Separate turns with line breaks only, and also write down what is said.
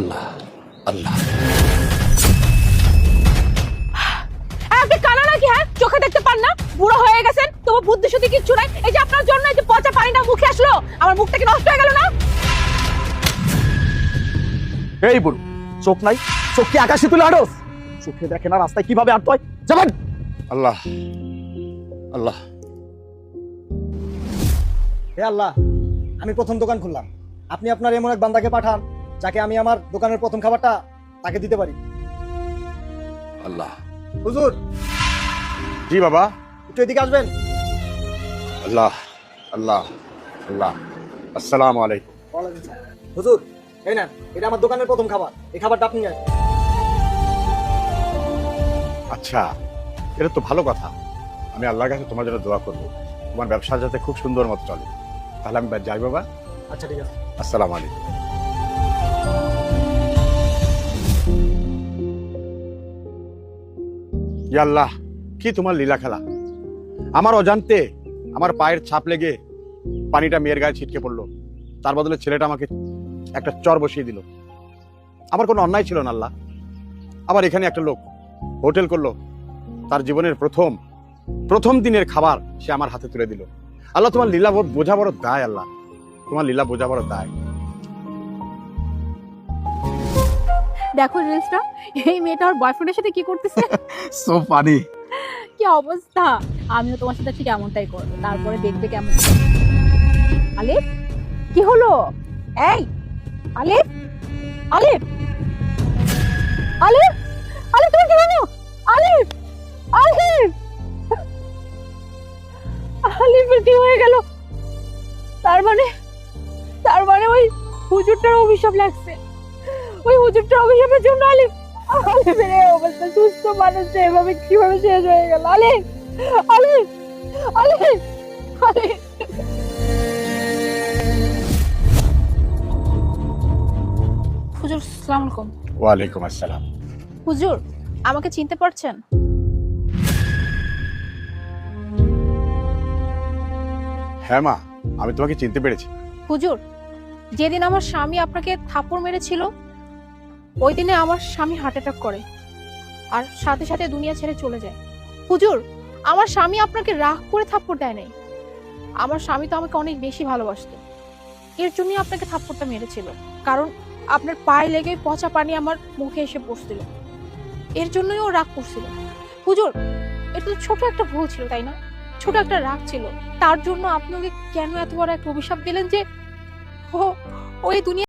আল্লাহ আল্লাহ।
আপনি কানা নাকি? হ্যাঁ, চোখে দেখতে পান না? বুড়ো হয়ে গেছেন, তবু বুদ্ধি শুদ্ধি কিচ্ছু নাই। এই যে আপনার জন্য এই যে পচা পানিটা মুখে আসলো, আমার মুখটা কি নষ্ট হয়ে গেল না?
এই বুড়ো, চোখ নাই? চোখ কি আকাশে তুলে আড়স? চোখে দেখে না রাস্তায় কিভাবে আটতে হয়? যাবেন।
আল্লাহ আল্লাহ।
হে আল্লাহ, আমি প্রথম দোকান খুললাম, আপনি আপনার এমন এক বান্দাকে পাঠান যাকে আমি আমার দোকানের প্রথম খাবারটা তাকে দিতে পারি।
আল্লাহ।
হুজুর,
জি বাবা।
একটু এদিকে আসবেন।
আল্লাহ আল্লাহ আল্লাহ। আসসালামু আলাইকুম।
হুজুর, এই নেন, এটা আমার দোকানের প্রথম খাবার, এই খাবারটা আপনি নেন।
আচ্ছা, এটা তো ভালো কথা। আমি আল্লাহর কাছে তোমার জন্য দোয়া করবো, তোমার ব্যবসা যাতে খুব সুন্দর মতো চলে। তাহলে আমি যাই বাবা।
আচ্ছা, ঠিক আছে।
আসসালামু আলাইকুম। ইয়া আল্লাহ, কি তোমার লীলা খেলা! আমার অজান্তে আমার পায়ের ছাপ লেগে পানিটা মেয়ের গায়ে ছিটকে পড়লো, তার বদলে ছেলেটা আমাকে একটা চর বসিয়ে দিল। আমার কোনো অন্যায় ছিল না আল্লাহ। আবার এখানে একটা লোক হোটেল করলো, তার জীবনের প্রথম দিনের খাবার সে আমার হাতে তুলে দিল। আল্লাহ, তোমার লীলা বোঝা বড় দায়। আল্লাহ, তোমার লীলা বোঝা বড় দায়।
দেখো রিলসটা, এই মেয়েটা ওর বয়ফ্রেন্ডের সাথে কি করতেছে।
So funny.
কি অবস্থা! আমিও তোমার সাথে ঠিক এমনটাই করবো, তারপরে দেখবে কেমন। আলিফ, কি হলো? এই আলিফ, আলিফ, আলিফ, আলিফ, তুমি কি জানো? আলিফ, আলিফ, আলিফের কি হয়ে গেল? তার মানে ওই হুজুরটার অভিশাপ লাগছে। ওই হুজুরটার অভিশাপের জন্য আলিফের এই অবস্থা। সুস্থ মানুষটা এভাবে কিভাবে শেষ হয়ে গেল? আলিফ, আলিফ, আলিফ, আলিফ। হুজুর, আসসালামু আলাইকুম।
ওয়ালাইকুম আসসালাম।
হুজুর, আমাকে চিনতে পারছেন?
হ্যাঁ মা, আমি তোমাকে চিনতে পেরেছি।
হুজুর, যেদিন আমার স্বামী আপনাকে থাপ্পড় মেরেছিল, ওই দিনে আমার স্বামী হার্ট অ্যাটাক করে আর সাথে সাথে দুনিয়া ছেড়ে চলে যায়। হুজুর, আমার স্বামী আপনাকে রাগ করে থাপ্পড় দেয় নাই। আমার স্বামী তো আমাকে অনেক বেশি ভালোবাসতো, এর জন্যই আপনাকে থাপ্পড়টা মেরেছিল। কারণ আপনার পায়ে লেগে পচা পানি আমার মুখে এসে পড়ছিল, এর জন্যই ও রাগ করছিল। হুজুর, এটা তো ছোট একটা ভুল ছিল, তাই না? ছোট একটা রাগ ছিল, তার জন্য আপনি ওকে কেন এত বড় একটা অভিশাপ দিলেন যে ওই দুনিয়া